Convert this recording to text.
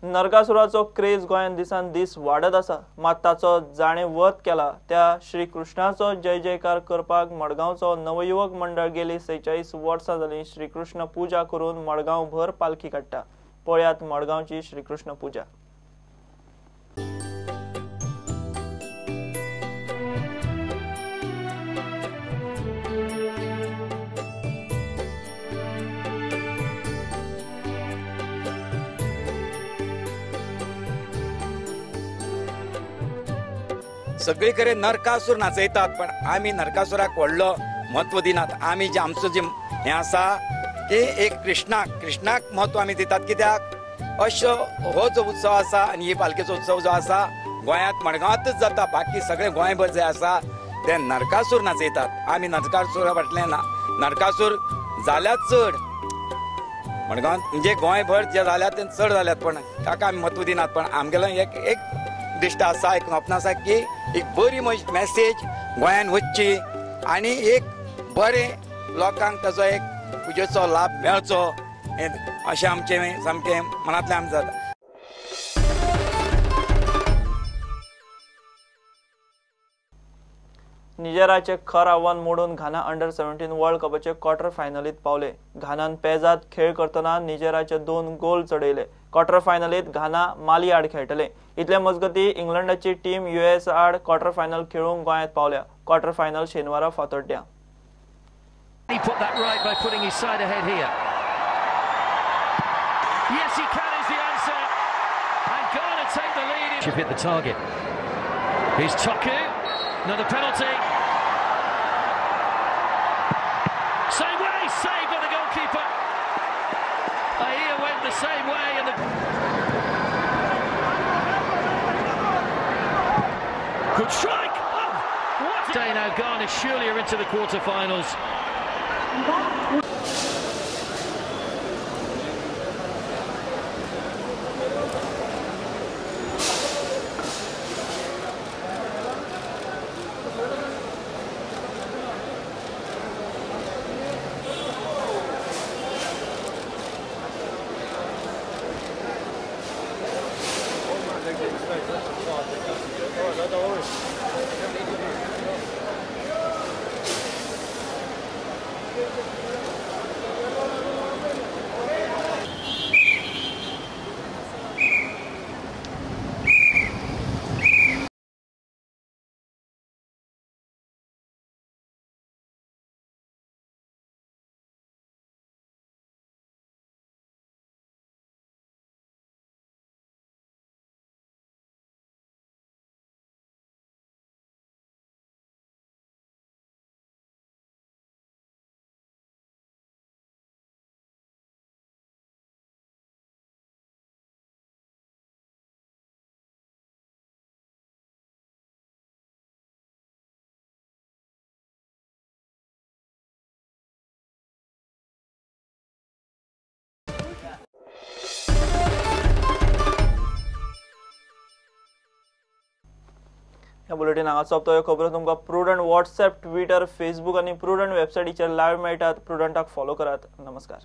नरकासुराचो craze गोंयांत दिसान दीस वाडत आसा, मात ताचो जाणें वध केला त्या श्री कृष्णाचो जय जयकार करपाक मडगांवचो नवयुवक मंडळ गेली 46 वर्सां जाली श्रीकृष्ण पुजा करून मडगांव भर पालखी काडटा। पळयात मडगांवची श्रीकृष्ण पुजा। सगळीकडे नरकासूर नाचयतात, पण आम्ही नरकासुराक व्हडलो महत्व दिनात। आम्ही जे आमचो जे हे आसा की एक कृष्णाक महत्व आम्ही दितात, कित्याक अशो हो जो उत्सव आसा आनी ही पालखेचो उत्सव जो आसा गोंयांत मडगांवांतच जाता, बाकी सगळे गोंयभर जे आसा ते नरकासूर नाचयतात। आम्ही नरकासुरा फाटल्यान नरकासूर जाल्यात चड मडगांवांत, म्हणजे गोंयभर जे जाल्यात ते चड जाल्यात, पण ताका आमी महत्व दिनात। पण आमगेलो एक दिश्ट आसा, एक स्वप्न आसा की एक बरी मेसेज गोंयान वचची आनी एक बरें लोकांक ताचो एक पुजेचो लाभ मेळचो, अशें आमचें सामकें मनांतल्यान आमी जाता। निजेराचे खर आव्हान मोडून घाना अंडर-17 वर्ल्ड कपाचे क्वार्टर फायनलीत पावले। घानान पेजात खेळ करतना निजेराचे 2 गोल चढयले। क्वार्टर फायनलीत घाना माली आड खेळटले। इतले मजगती इंग्लंडाची टीम US आड क्वार्टर फायनल खेळूंक गोंयांत पावल्या। क्वार्टर फायनल शेनवारा फातोड्ड्या। He put that right by putting his side ahead here. Yes, he can is the answer. And Ghana take the lead. Should hit the target. Here's Toku. Another penalty. Same way, saved by the goalkeeper. Ahia went the same way and the good strike. Oh, what day now? Ghana surely are into the quarter-finals. ह्या bulletin हांगा सोंपता। ह्यो खबरो तुमकां prudent WhatsApp, Twitter, Facebook आनी prudent वेबसायटीचेर live मेळटात। प्रुडंटाक follow करात। नमस्कार।